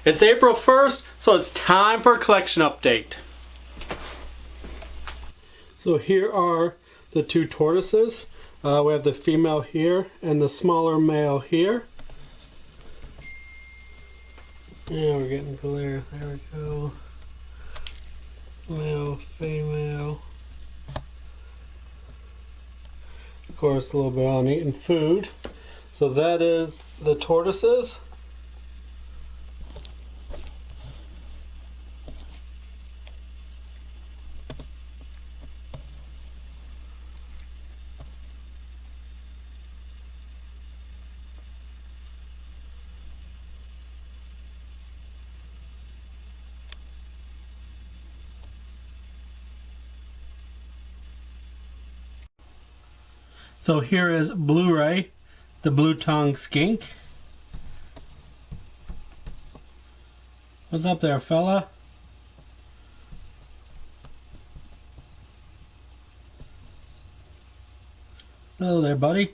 It's April 1st, so it's time for a collection update. So here are the two tortoises. We have the female here and the smaller male here. Yeah, we're getting glare. There we go. Male, female. Of course, a little bit on eating food. So that is the tortoises. So here is Blu-ray, the blue-tongued skink. What's up there, fella? Hello there, buddy.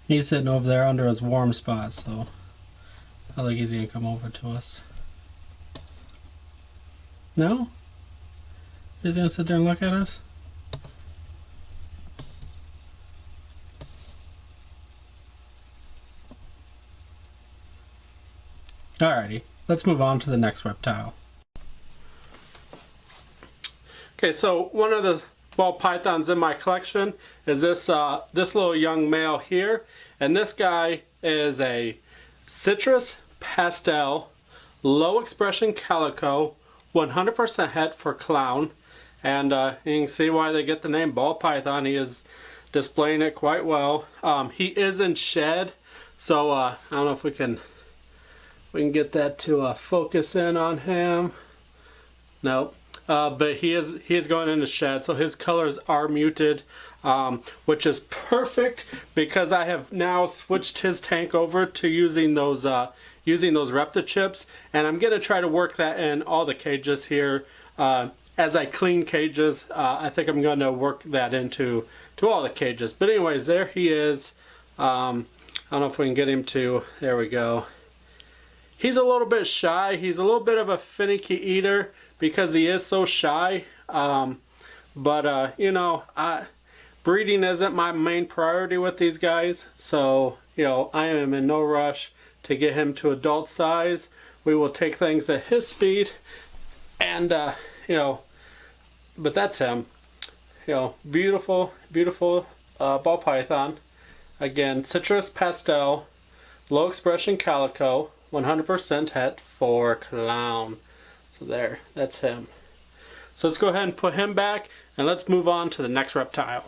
He's sitting over there under his warm spot, so I think he's gonna come over to us. No? He's gonna sit there and look at us? Alrighty, let's move on to the next reptile. Okay, so one of the ball pythons in my collection is this little young male here, and this guy is a citrus pastel low expression calico 100% het for clown. And you can see why they get the name ball python. He is displaying it quite well. He is in shed, so I don't know if we can get that to focus in on him. No, but he is going into shed, so his colors are muted, which is perfect because I have now switched his tank over to using those Reptile chips, and I'm gonna try to work that in all the cages here. As I clean cages, I think I'm going to work that into all the cages. But anyways, there he is. I don't know if we can get him to, there we go. He's a little bit shy. He's a little bit of a finicky eater because he is so shy. But you know, breeding isn't my main priority with these guys. So, you know, I am in no rush to get him to adult size. We will take things at his speed. And, you know, but that's him. You know, beautiful, beautiful ball python. Again, citrus pastel, low expression calico, 100% het for clown. So there, that's him. So let's go ahead and put him back, and let's move on to the next reptile.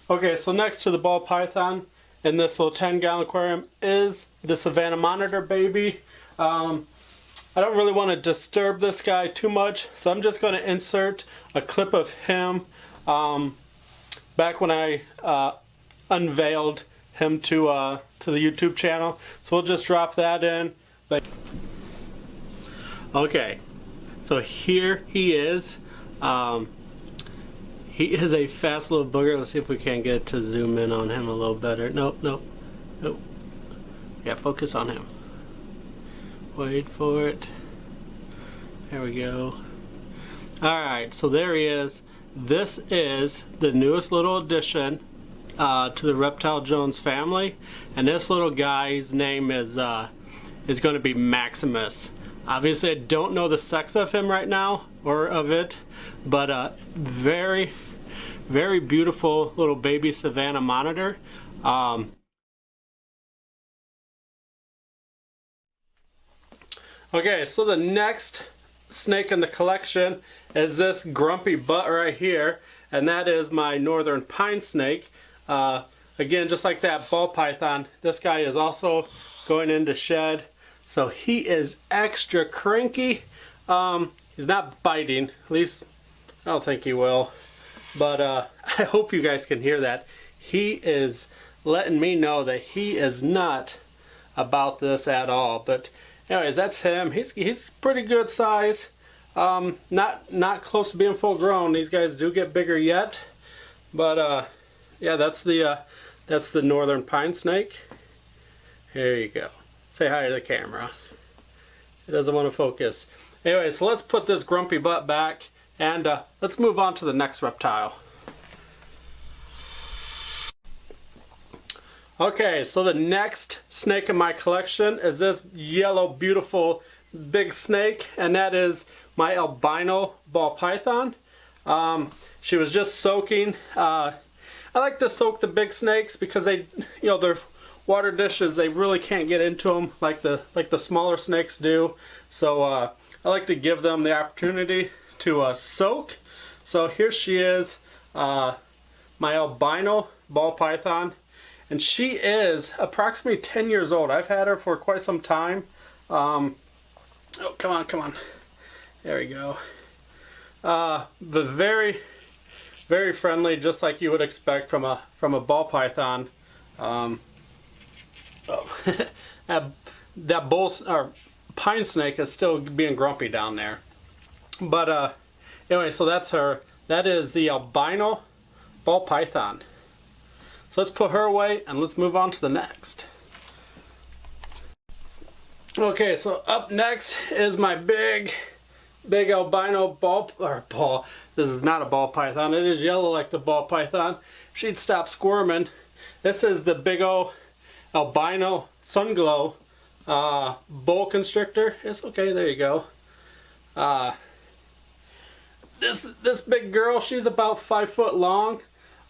Okay, so next to the ball python in this little 10-gallon aquarium is the Savannah monitor baby. I don't really want to disturb this guy too much, so I'm just going to insert a clip of him back when I unveiled him to the YouTube channel. So we'll just drop that in. Okay, so here he is. He is a fast little booger. Let's see if we can get to zoom in on him a little better. Nope, nope, nope. Yeah, focus on him. Wait for it. There we go. Alright, so there he is. This is the newest little addition to the Reptile Jones family. And this little guy's name is going to be Maximus. Obviously, I don't know the sex of him right now, or of it. But very, very beautiful little baby Savannah monitor. Okay, so the next snake in the collection is this grumpy butt right here, and that is my northern pine snake. Again, just like that ball python, this guy is also going into shed, so he is extra cranky. He's not biting, at least I don't think he will, but I hope you guys can hear that. He is letting me know that he is not about this at all. But anyways, that's him. He's pretty good size. Not close to being full grown. These guys do get bigger yet, but yeah, that's the northern pine snake. Here you go. Say hi to the camera. It doesn't want to focus. Anyway, so let's put this grumpy butt back and let's move on to the next reptile. Okay, so the next snake in my collection is this yellow, beautiful, big snake, and that is my albino ball python. She was just soaking. I like to soak the big snakes because they, you know, they're water dishes. They really can't get into them like the smaller snakes do. So I like to give them the opportunity to soak. So here she is, my albino ball python. And she is approximately 10 years old. I've had her for quite some time. Oh, come on, come on. There we go. But very, very friendly, just like you would expect from a ball python. Oh. that bull or pine snake is still being grumpy down there. But anyway, so that's her. That is the albino ball python. So let's put her away and let's move on to the next. Okay, so up next is my big albino ball. This is not a ball python. It is yellow like the ball python. She'd stop squirming. This is the big old albino sunglow boa constrictor. It's okay. There you go. This big girl. She's about 5 foot long.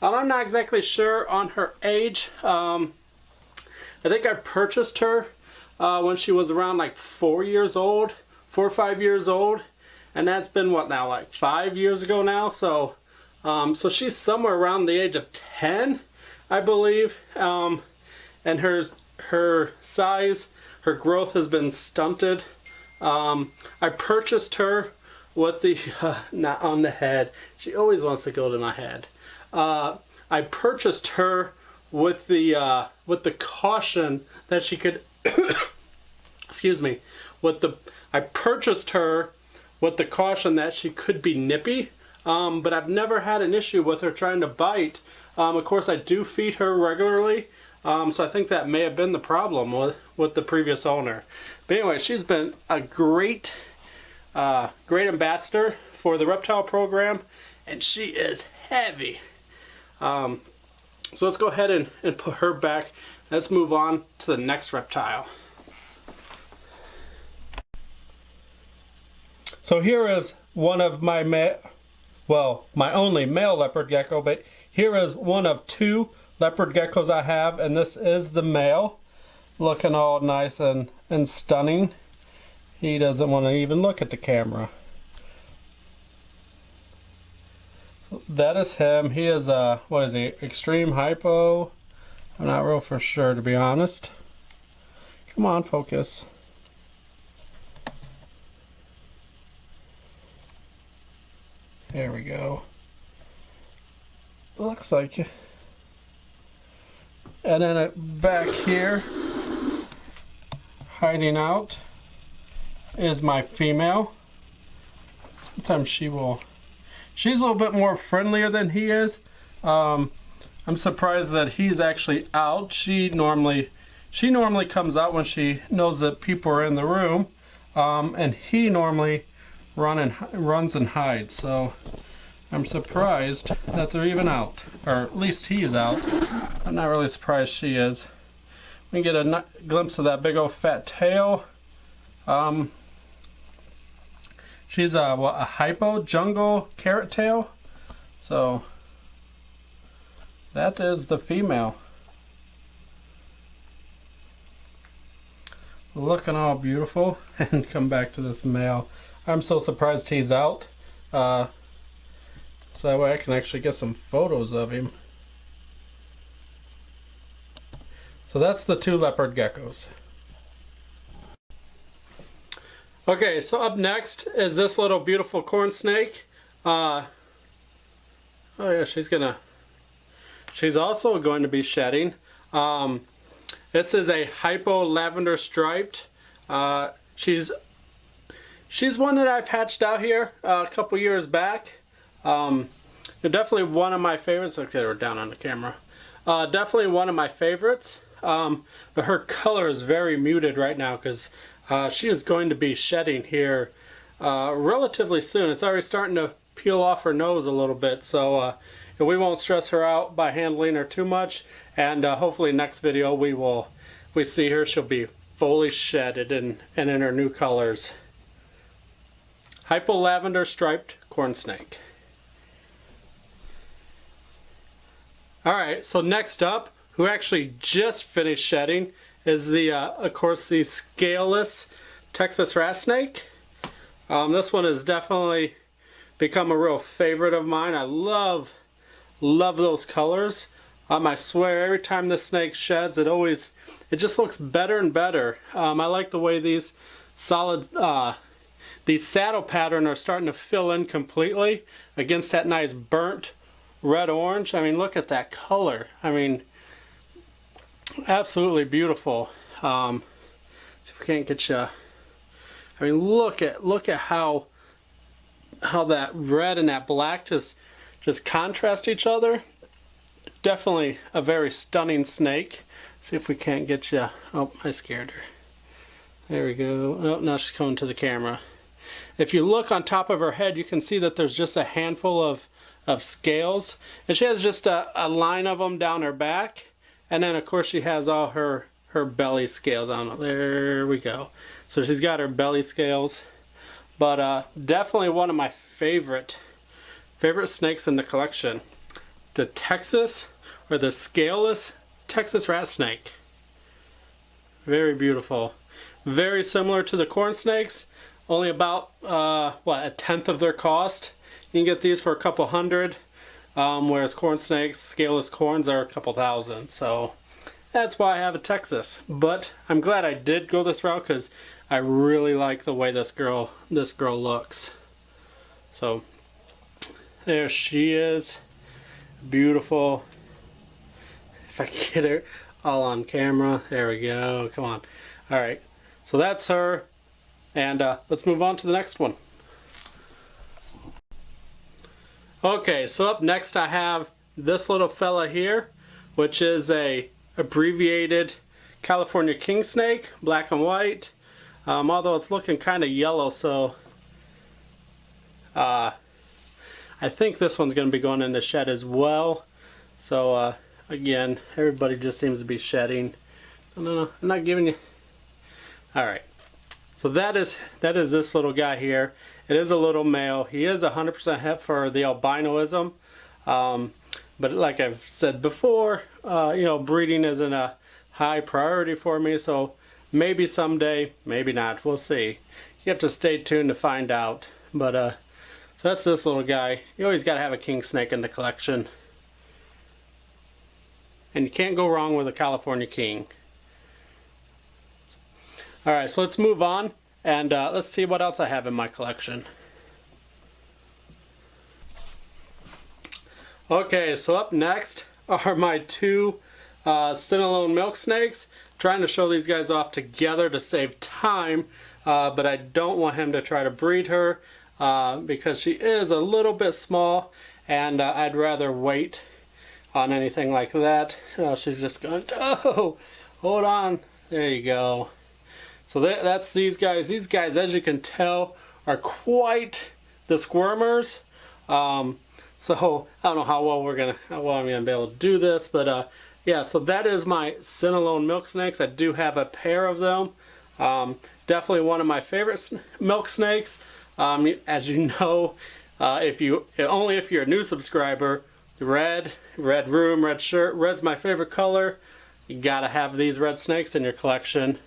I'm not exactly sure on her age. I think I purchased her when she was around like 4 or 5 years old, and that's been what now, like 5 years ago now. So, so she's somewhere around the age of 10, I believe. And her size, her growth has been stunted. I purchased her with the not on the head. She always wants to go to my head. I purchased her with the caution that she could excuse me, I purchased her with the caution that she could be nippy, but I've never had an issue with her trying to bite. Of course, I do feed her regularly, so I think that may have been the problem with the previous owner. But anyway, she's been a great ambassador for the reptile program, and she is heavy. So let's go ahead and put her back. Let's move on to the next reptile. So here is one of my my only male leopard gecko, but here is one of 2 leopard geckos I have, and this is the male, looking all nice and stunning. He doesn't want to even look at the camera. So that is him. He is what is he? Extreme hypo? I'm not real for sure, to be honest. Come on, focus. There we go. Looks like it. And then back here, hiding out, is my female. Sometimes she's a little bit more friendlier than he is. I'm surprised that he's actually out. She normally comes out when she knows that people are in the room, and he normally runs and hides. So I'm surprised that they're even out, or at least he's out. I'm not really surprised she is. We can get a glimpse of that big old fat tail. She's a hypo jungle carrot tail. So that is the female. Looking all beautiful. And come back to this male. I'm so surprised he's out. So that way I can actually get some photos of him. So that's the 2 leopard geckos. Okay, so up next is this little beautiful corn snake. Oh yeah, she's also going to be shedding. This is a hypo lavender striped. She's one that I've hatched out here a couple years back. They're definitely one of my favorites. Look at her down on the camera. Definitely one of my favorites. But her color is very muted right now because she is going to be shedding here relatively soon. It's already starting to peel off her nose a little bit, so we won't stress her out by handling her too much. And hopefully next video we see her, she'll be fully shedded and in her new colors. Hypo lavender striped corn snake. Alright, so next up, who actually just finished shedding, is the of course the scaleless Texas rat snake. This one has definitely become a real favorite of mine. I love those colors. I swear every time this snake sheds, it just looks better and better. I like the way these these saddle pattern are starting to fill in completely against that nice burnt red orange. I mean, look at that color. I mean, absolutely beautiful. See if we can't get you. I mean, look at how that red and that black just contrast each other. Definitely a very stunning snake. See if we can't get you. Oh, I scared her. There we go. Oh, now she's coming to the camera. If you look on top of her head, you can see that there's just a handful of scales, and she has just a line of them down her back, and then of course she has all her belly scales on. There we go. So she's got her belly scales, but definitely one of my favorite snakes in the collection. The Texas, or the scaleless Texas rat snake. Very beautiful. Very similar to the corn snakes, only about a tenth of their cost. You can get these for a couple hundred, whereas corn snakes, scaleless corns, are a couple thousand. So that's why I have a Texas. But I'm glad I did go this route because I really like the way this girl looks. So there she is. Beautiful. If I can get her all on camera. There we go. Come on. All right. So that's her. And let's move on to the next one. Okay, so up next I have this little fella here, which is a abbreviated California king snake, black and white. Although it's looking kind of yellow, so I think this one's going to be going in the shed as well. So again, everybody just seems to be shedding. No, I'm not giving you. All right. So that is this little guy here. It is a little male. He is 100% het for the albinoism. But like I've said before, breeding isn't a high priority for me. So maybe someday, maybe not. We'll see. You have to stay tuned to find out. But so that's this little guy. You always got to have a king snake in the collection. And you can't go wrong with a California king. Alright, so let's move on and let's see what else I have in my collection. Okay, so up next are my two Cinnalone milk snakes. Trying to show these guys off together to save time, but I don't want him to try to breed her because she is a little bit small, and I'd rather wait on anything like that. She's just going, oh, hold on. There you go. So that's these guys. These guys, as you can tell, are quite the squirmers. So I don't know how well I'm gonna be able to do this, but yeah. So that is my Cinnalone milk snakes. I do have a pair of them. Definitely one of my favorite milk snakes. As you know, if you're a new subscriber, red room, red shirt. Red's my favorite color. You gotta have these red snakes in your collection.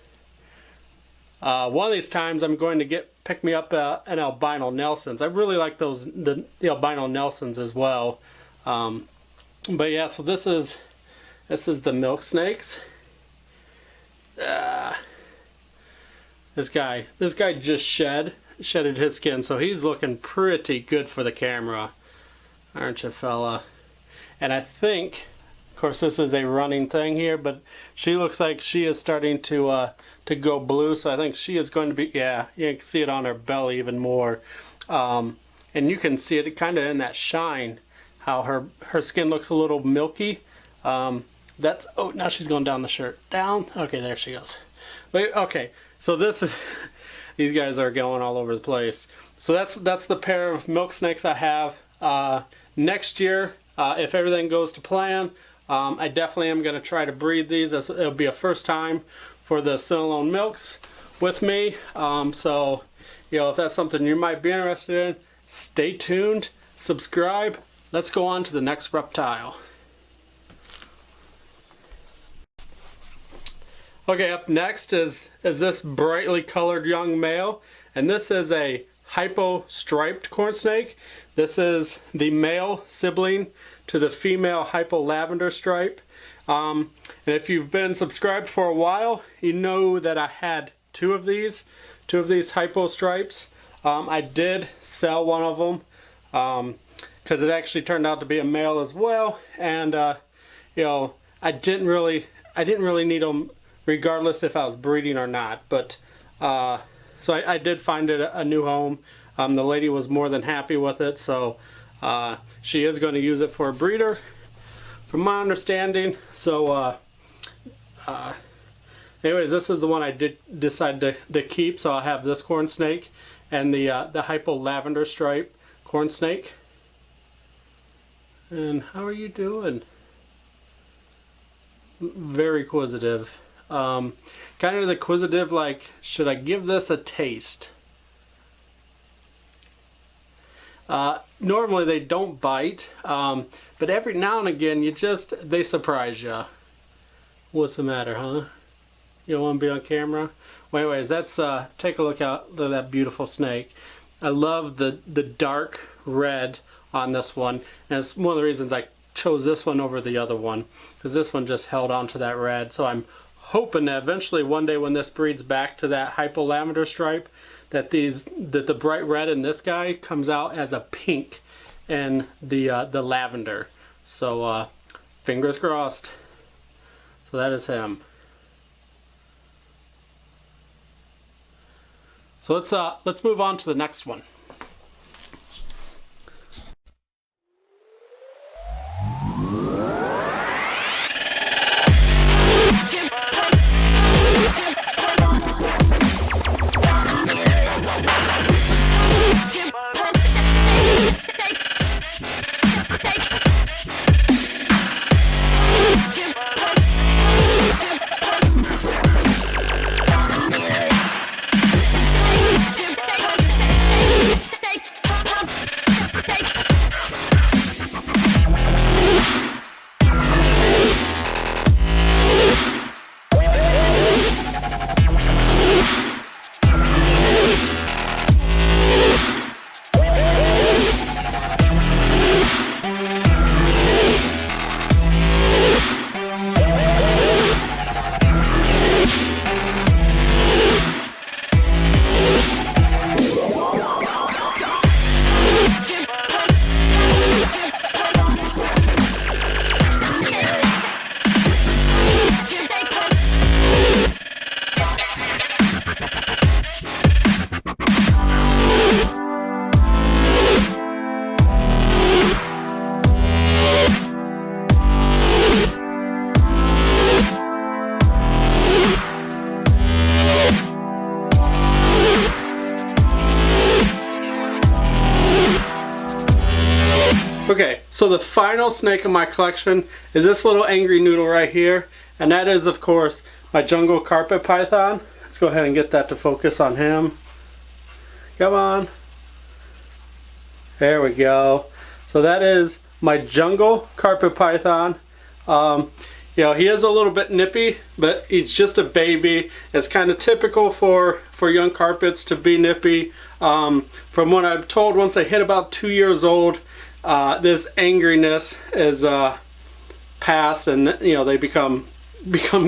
One of these times I'm going to pick me up an albino Nelson's. I really like the albino Nelson's as well. But yeah, so this is the milk snakes. This guy just shedded his skin, so he's looking pretty good for the camera, aren't you, fella? And I think, of course, this is a running thing here, but she looks like she is starting to go blue, so I think she is going to be, yeah, you can see it on her belly even more. And you can see it kind of in that shine, how her skin looks a little milky. That's, oh, now she's going down the shirt. Down. Okay, there she goes. Wait, okay, so this is, these guys are going all over the place. So that's the pair of milk snakes I have. Next year, if everything goes to plan, I definitely am going to try to breed these. It'll be a first time for the Cinnalone milks with me. So, you know, if that's something you might be interested in, stay tuned, subscribe. Let's go on to the next reptile. Okay, up next is this brightly colored young male, and this is a hypo-striped corn snake. This is the male sibling to the female hypo-lavender stripe. And if you've been subscribed for a while, you know that I had two of these hypo stripes. I did sell one of them because it actually turned out to be a male as well, and you know, I didn't really need them regardless if I was breeding or not. But so I did find it a new home. The lady was more than happy with it, so she is going to use it for a breeder, from my understanding. So anyways, this is the one I did decide to keep. So I have this corn snake and the hypo lavender stripe corn snake. And how are you doing? Very inquisitive. Kind of the inquisitive, like, should I give this a taste? Normally they don't bite, but every now and again they surprise you. What's the matter, huh? You don't want to be on camera? Well, anyways, that's take a look at that beautiful snake. I love the dark red on this one, and it's one of the reasons I chose this one over the other one, because this one just held on to that red. So I'm hoping that eventually one day when this breeds back to that hypo lavender stripe, that the bright red in this guy comes out as a pink in the lavender. So fingers crossed. So that is him. So let's move on to the next one. Okay, so the final snake in my collection is this little angry noodle right here, and that is, of course, my jungle carpet python. Let's go ahead and get that to focus on him. Come on. There we go. So that is my jungle carpet python. You know, he is a little bit nippy, but he's just a baby. It's kind of typical for young carpets to be nippy. From what I'm told, once they hit about 2 years old, this angriness is past, and you know, they become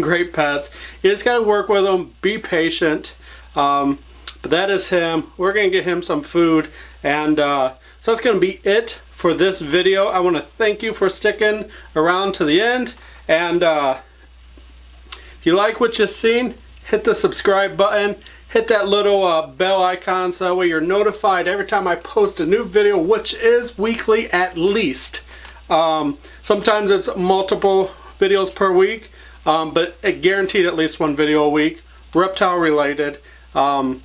great pets. You just gotta work with them, be patient. But that is him. We're gonna get him some food, and so that's gonna be it for this video. I want to thank you for sticking around to the end, and if you like what you've seen, hit the subscribe button, hit that little bell icon so that way you're notified every time I post a new video, which is weekly at least. Sometimes it's multiple videos per week, but it guaranteed at least one video a week, reptile related. So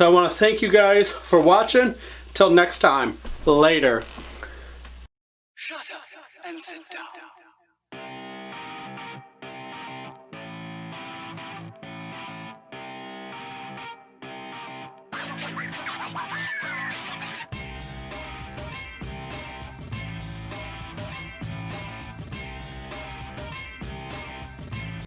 I want to thank you guys for watching. Till next time, later. Shut up and sit down.